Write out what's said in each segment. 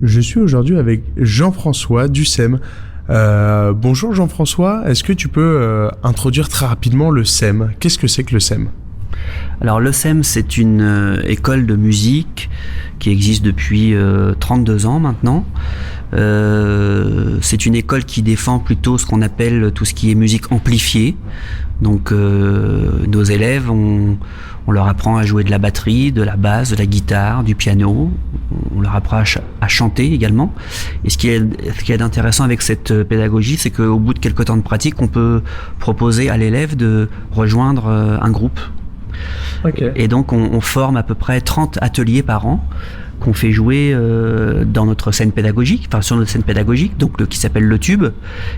Je suis aujourd'hui avec Jean-François du SEM. Bonjour Jean-François, est-ce que tu peux introduire très rapidement le SEM? Qu'est-ce que c'est que le SEM? Alors le SEM, c'est une école de musique qui existe depuis 32 ans maintenant. C'est une école qui défend plutôt ce qu'on appelle tout ce qui est musique amplifiée. Donc nos élèves, on leur apprend à jouer de la batterie, de la basse, de la guitare, du piano. On leur apprend à chanter également. Et ce qui est intéressant avec cette pédagogie, c'est qu'au bout de quelques temps de pratique, on peut proposer à l'élève de rejoindre un groupe. Okay. Et donc on forme à peu près 30 ateliers par an qu'on fait jouer dans notre scène pédagogique, enfin sur notre scène pédagogique, donc qui s'appelle Le Tube,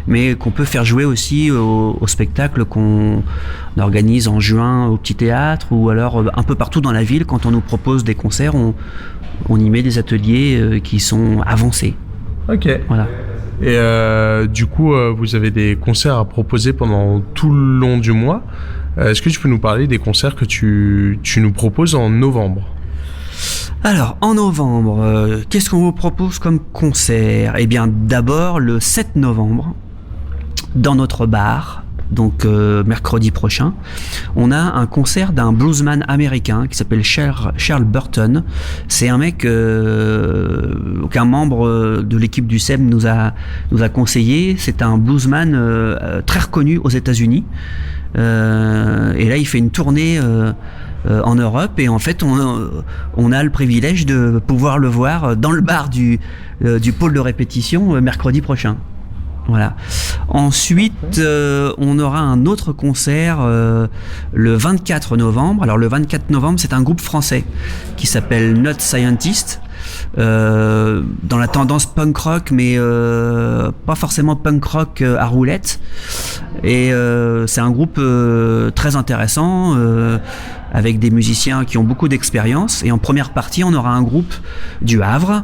mais qu'on peut faire jouer aussi au spectacle qu'on organise en juin au Petit Théâtre, ou alors un peu partout dans la ville. Quand on nous propose des concerts, on y met des ateliers qui sont avancés. Ok. Voilà. Et du coup, vous avez des concerts à proposer pendant tout le long du mois. Est-ce que tu peux nous parler des concerts que tu nous proposes en novembre ? Alors, en novembre, qu'est-ce qu'on vous propose comme concert ? Eh bien, d'abord, le 7 novembre, dans notre bar, donc mercredi prochain, on a un concert d'un bluesman américain qui s'appelle Charles Burton. C'est un mec qu'un membre de l'équipe du SEM nous a conseillé. C'est un bluesman très reconnu aux États-Unis. Et là, il fait une tournée en Europe, et en fait on a le privilège de pouvoir le voir dans le bar du pôle de répétition mercredi prochain. Voilà. Ensuite, on aura un autre concert le 24 novembre. Alors le 24 novembre, c'est un groupe français qui s'appelle Not Scientist, dans la tendance punk rock, mais pas forcément punk rock à roulette. Et c'est un groupe très intéressant, avec des musiciens qui ont beaucoup d'expérience. Et en première partie, on aura un groupe du Havre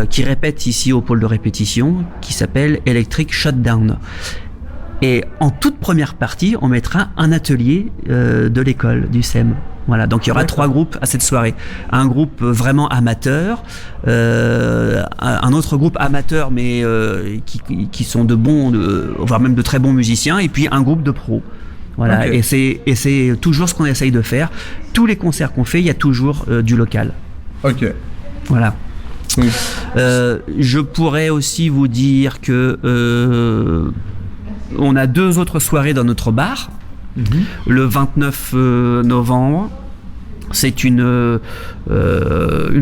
qui répète ici au pôle de répétition, qui s'appelle Electric Shutdown. Et en toute première partie, on mettra un atelier de l'école du SEM. Voilà, donc il y aura 3 groupes à cette soirée. Un groupe vraiment amateur, un autre groupe amateur mais qui sont de bons, voire même de très bons musiciens, et puis un groupe de pros. Voilà, okay. Et c'est toujours ce qu'on essaye de faire. Tous les concerts qu'on fait, il y a toujours du local. Ok. Voilà. Oui. Je pourrais aussi vous dire que on a 2 autres soirées dans notre bar. Le 29 novembre, c'est une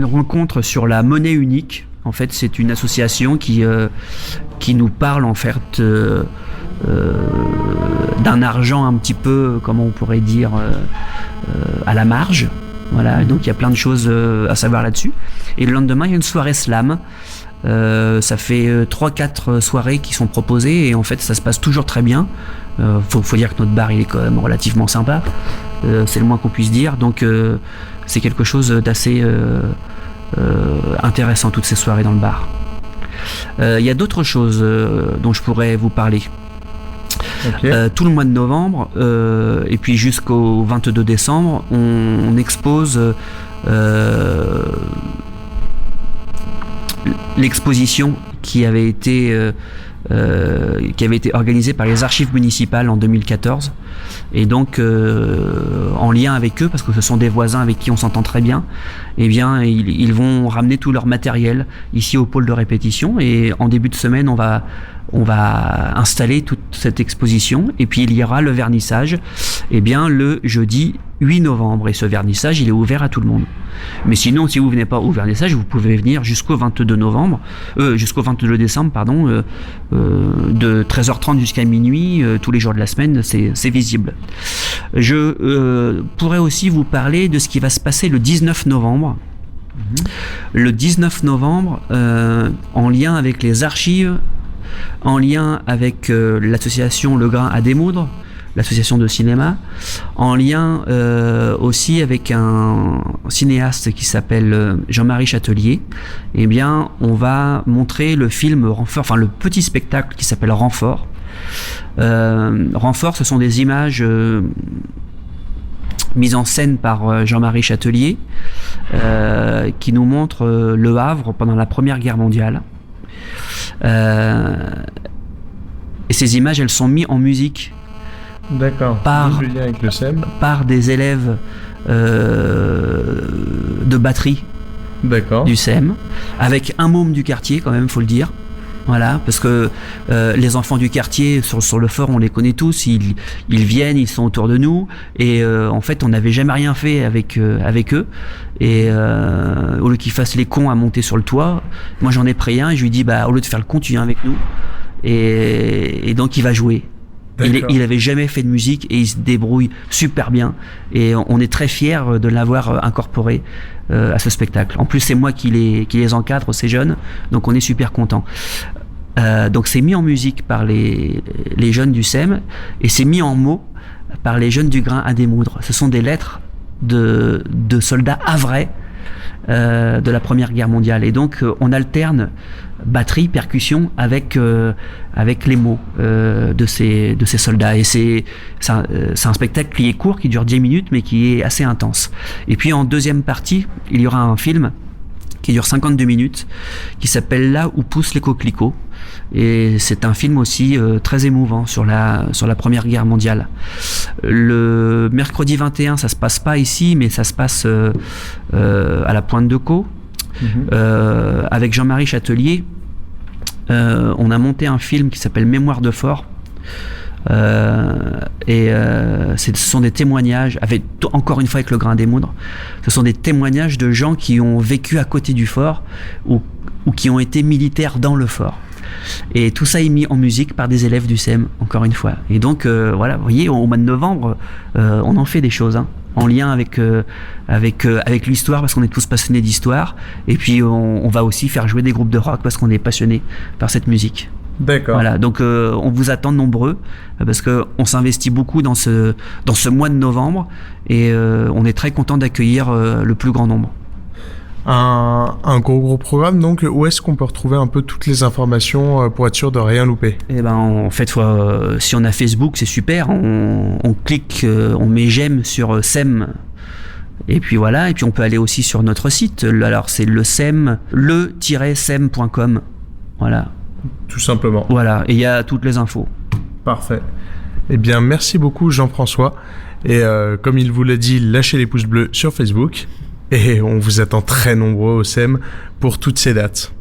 rencontre sur la monnaie unique. En fait, c'est une association qui nous parle en fait d'un argent un petit peu, comment on pourrait dire, à la marge. Voilà, donc il y a plein de choses à savoir là-dessus. Et le lendemain, il y a une soirée slam. Ça fait 3-4 soirées qui sont proposées, et en fait ça se passe toujours très bien. Faut dire que notre bar, il est quand même relativement sympa, c'est le moins qu'on puisse dire. Donc c'est quelque chose d'assez intéressant, toutes ces soirées dans le bar. Il y a d'autres choses dont je pourrais vous parler. Okay. Tout le mois de novembre et puis jusqu'au 22 décembre, on expose l'exposition qui avait été organisée par les archives municipales en 2014, et donc en lien avec eux, parce que ce sont des voisins avec qui on s'entend très bien, eh bien ils vont ramener tout leur matériel ici au pôle de répétition, et en début de semaine on va installer toute cette exposition, et puis il y aura le vernissage le jeudi 8 novembre, et ce vernissage il est ouvert à tout le monde. Mais sinon, si vous venez pas au vernissage, vous pouvez venir jusqu'au 22 décembre, de 13h30 jusqu'à minuit, tous les jours de la semaine, c'est visible. Je pourrais aussi vous parler de ce qui va se passer le 19 novembre. Le 19 novembre, en lien avec les archives, en lien avec l'association Le Grain à démoudre, l'association de cinéma, en lien aussi avec un cinéaste qui s'appelle Jean-Marie Châtelier. Eh bien, on va montrer le film Renfort, enfin le petit spectacle qui s'appelle Renfort. Renfort, ce sont des images mise en scène par Jean-Marie Châtelier, qui nous montre Le Havre pendant la Première Guerre mondiale. Et ces images, elles sont mises en musique. D'accord. Par, le lien avec le SEM. Par des élèves de batterie. D'accord. Du SEM, avec un môme du quartier quand même, faut le dire. Voilà, parce que les enfants du quartier sur le fort, on les connaît tous, ils viennent, ils sont autour de nous, et en fait on n'avait jamais rien fait avec eux, et au lieu qu'ils fassent les cons à monter sur le toit, moi j'en ai pris un et je lui dis au lieu de faire le con, tu viens avec nous, et donc il va jouer. Il avait jamais fait de musique et il se débrouille super bien, et on est très fiers de l'avoir incorporé à ce spectacle. En plus c'est moi qui les encadre, ces jeunes, donc on est super contents. Donc c'est mis en musique par les jeunes du SEM, et c'est mis en mots par les jeunes du Grain à démoudre. Ce sont des lettres de soldats havrais de la Première Guerre mondiale, et donc on alterne batterie, percussion avec les mots de ces soldats, et c'est un spectacle qui est court, qui dure 10 minutes mais qui est assez intense. Et puis en deuxième partie, il y aura un film qui dure 52 minutes, qui s'appelle Là où poussent les coquelicots, et c'est un film aussi très émouvant sur la Première Guerre mondiale. Le mercredi 21, ça se passe pas ici, mais ça se passe à la Pointe de Caux. Avec Jean-Marie Châtelier, on a monté un film qui s'appelle Mémoire de fort, ce sont des témoignages, encore une fois avec le Grain à démoudre, ce sont des témoignages de gens qui ont vécu à côté du fort ou qui ont été militaires dans le fort. Et tout ça est mis en musique par des élèves du SEM, encore une fois. Et donc voilà, vous voyez, au mois de novembre, on en fait des choses, en lien avec l'histoire, parce qu'on est tous passionnés d'histoire, et puis on va aussi faire jouer des groupes de rock parce qu'on est passionnés par cette musique. D'accord. Voilà, donc on vous attend nombreux, parce qu'on s'investit beaucoup dans ce mois de novembre, et on est très content d'accueillir le plus grand nombre. Un gros programme, donc où est-ce qu'on peut retrouver un peu toutes les informations pour être sûr de rien louper? Eh ben, en fait, si on a Facebook, c'est super, on clique, on met j'aime sur SEM, et puis voilà, et puis on peut aller aussi sur notre site, alors c'est le-sem.com, voilà. Tout simplement. Voilà, et il y a toutes les infos. Parfait. Eh bien, merci beaucoup Jean-François, et comme il vous l'a dit, lâchez les pouces bleus sur Facebook. Et on vous attend très nombreux au SEM pour toutes ces dates.